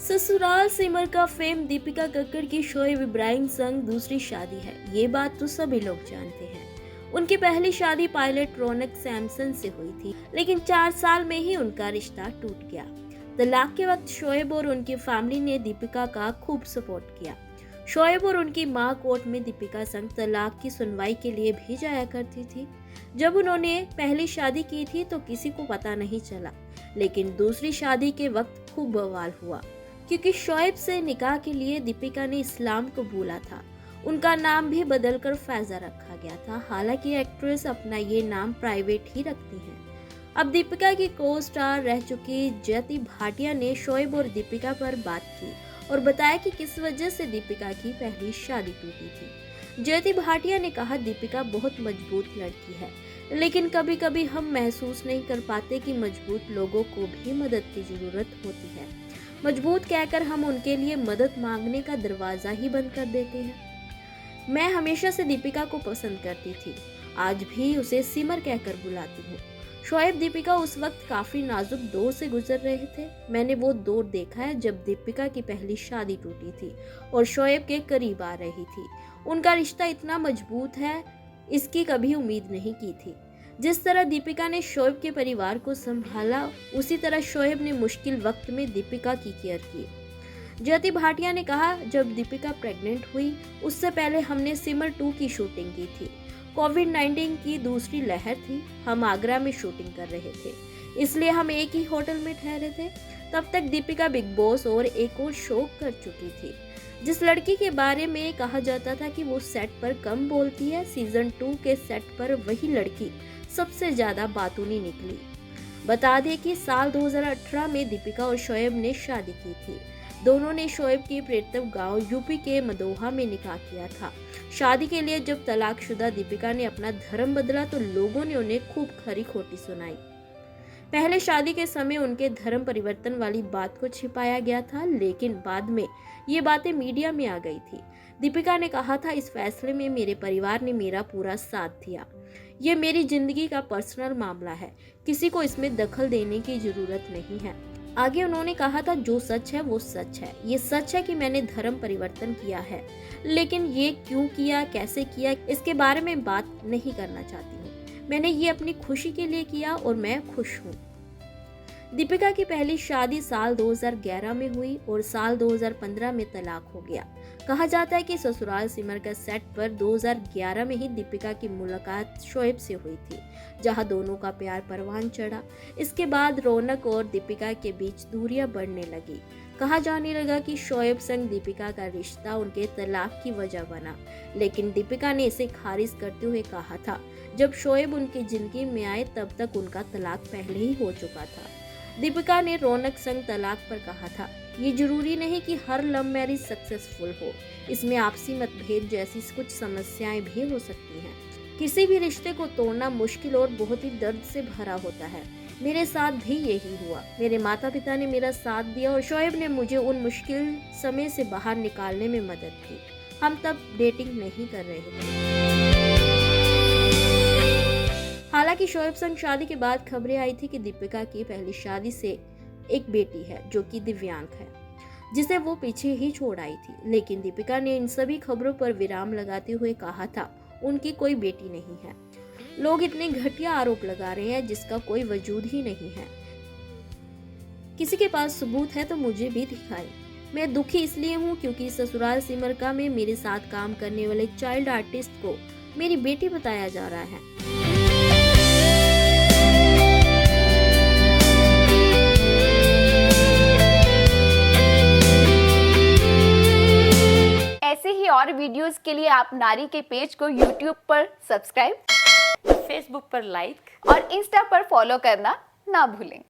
ससुराल सिमर का फेम दीपिका कक्कड़ की शोएब इब्राहिम संग दूसरी शादी है। ये बात तो सभी लोग जानते हैं। उनकी पहली शादी पायलट रौनक सैमसन से हुई थी, लेकिन 4 साल में ही उनका रिश्ता टूट गया। तलाक के वक्त शोएब और उनकी फैमिली ने दीपिका का खूब सपोर्ट किया। शोएब और उनकी मां कोर्ट में दीपिका संग तलाक की सुनवाई के लिए भी जाया करती थी। जब उन्होंने पहली शादी की थी तो किसी को पता नहीं चला, लेकिन दूसरी शादी के वक्त खूब बवाल हुआ, क्योंकि शोएब से निकाह के लिए दीपिका ने इस्लाम को भूला था। उनका नाम भी बदलकर फैजा रखा गया था। हालांकि एक्ट्रेस अपना ये नाम प्राइवेट ही रखती हैं। अब दीपिका की को स्टार रह चुकी जयति भाटिया ने शोएब और दीपिका पर बात की और बताया कि किस वजह से दीपिका की पहली शादी टूटी थी। जयति भाटिया ने कहा, दीपिका बहुत मजबूत लड़की है, लेकिन कभी कभी हम महसूस नहीं कर पाते कि मजबूत लोगों को भी मदद की जरूरत होती है। मजबूत कहकर हम उनके लिए मदद मांगने का दरवाजा ही बंद कर देते हैं। मैं हमेशा से दीपिका को पसंद करती थी, आज भी उसे सिमर कहकर बुलाती हूँ। शोएब दीपिका उस वक्त काफी नाजुक दौर से गुजर रहे थे। मैंने वो दौर देखा है जब दीपिका की पहली शादी टूटी थी और शोएब के करीब आ रही थी। उनका रिश्ता इतना मजबूत है, इसकी कभी उम्मीद नहीं की थी। जिस तरह दीपिका ने शोएब के परिवार को संभाला, उसी तरह शोएब ने मुश्किल वक्त में दीपिका की केयर की। जयति भाटिया ने कहा, जब दीपिका प्रेग्नेंट हुई उससे पहले हमने सिमर 2 की शूटिंग की थी। कोविड-19 की दूसरी लहर थी। हम आगरा में शूटिंग कर रहे थे, इसलिए हम एक ही होटल में ठहरे थे। तब तक दीपिका बिग बॉस और एक और शो कर चुकी थी। जिस लड़की के बारे में कहा जाता था कि वो सेट पर कम बोलती है, सीजन 2 के सेट पर वही लड़की सबसे ज्यादा बातूनी निकली। बता दें कि साल 2018 में दीपिका और शोएब ने शादी की थी। दोनों ने शोएब के प्रेतव गांव यूपी के मदोहा में निकाह किया था। शादी के लिए जब तलाकशुदा दीपिका ने अपना धर्म बदला तो लोगों ने उन्हें खूब खरी खोटी सुनाई। पहले शादी के समय उनके धर्म परिवर्तन वाली बात को छिपाया गया था, लेकिन बाद में ये बातें मीडिया में आ गई थी। दीपिका ने कहा था, इस फैसले में मेरे परिवार ने मेरा पूरा साथ दिया। ये मेरी जिंदगी का पर्सनल मामला है, किसी को इसमें दखल देने की जरूरत नहीं है। आगे उन्होंने कहा था, जो सच है वो सच है। ये सच है कि मैंने धर्म परिवर्तन किया है, लेकिन ये क्यों किया, कैसे किया, इसके बारे में बात नहीं करना चाहती हूँ। मैंने ये अपनी खुशी के लिए किया और मैं खुश हूँ। दीपिका की पहली शादी साल 2011 में हुई और साल 2015 में तलाक हो गया। कहा जाता है कि ससुराल सिमर का सेट पर 2011 में ही दीपिका की मुलाकात शोएब से हुई थी, जहां दोनों का प्यार परवान चढ़ा। इसके बाद रौनक और दीपिका के बीच दूरियां बढ़ने लगी। कहा जाने लगा कि शोएब संग दीपिका का रिश्ता उनके तलाक की वजह बना, लेकिन दीपिका ने इसे खारिज करते हुए कहा था, जब शोएब उनकी जिंदगी में आए तब तक उनका तलाक पहले ही हो चुका था। दीपिका ने रौनक संग तलाक पर कहा था, ये जरूरी नहीं कि हर लव मैरिज सक्सेसफुल हो, इसमें आपसी मतभेद जैसी कुछ समस्याएं भी हो सकती हैं। किसी भी रिश्ते को तोड़ना मुश्किल और बहुत ही दर्द से भरा होता है। मेरे साथ भी यही हुआ। मेरे माता पिता ने मेरा साथ दिया और शोएब ने मुझे उन मुश्किल समय से बाहर निकालने में मदद की। हम तब डेटिंग नहीं कर रहे थे। हालांकि शोएब संग शादी के बाद खबरें आई थी कि दीपिका की पहली शादी से एक बेटी है जो कि दिव्यांग है, जिसे वो पीछे ही छोड़ आई थी। लेकिन दीपिका ने इन सभी खबरों पर विराम लगाते हुए कहा था, उनकी कोई बेटी नहीं है। लोग इतने घटिया आरोप लगा रहे हैं जिसका कोई वजूद ही नहीं है। किसी के पास सबूत है तो मुझे भी दिखाए। मैं दुखी इसलिए हूँ क्योंकि ससुराल सिमर का में मेरे साथ काम करने वाले चाइल्ड आर्टिस्ट को मेरी बेटी बताया जा रहा है। ऐसे ही और वीडियोस के लिए आप नारी के पेज को YouTube पर सब्सक्राइब, फेसबुक पर लाइक और इंस्टा पर फॉलो करना ना भूलें।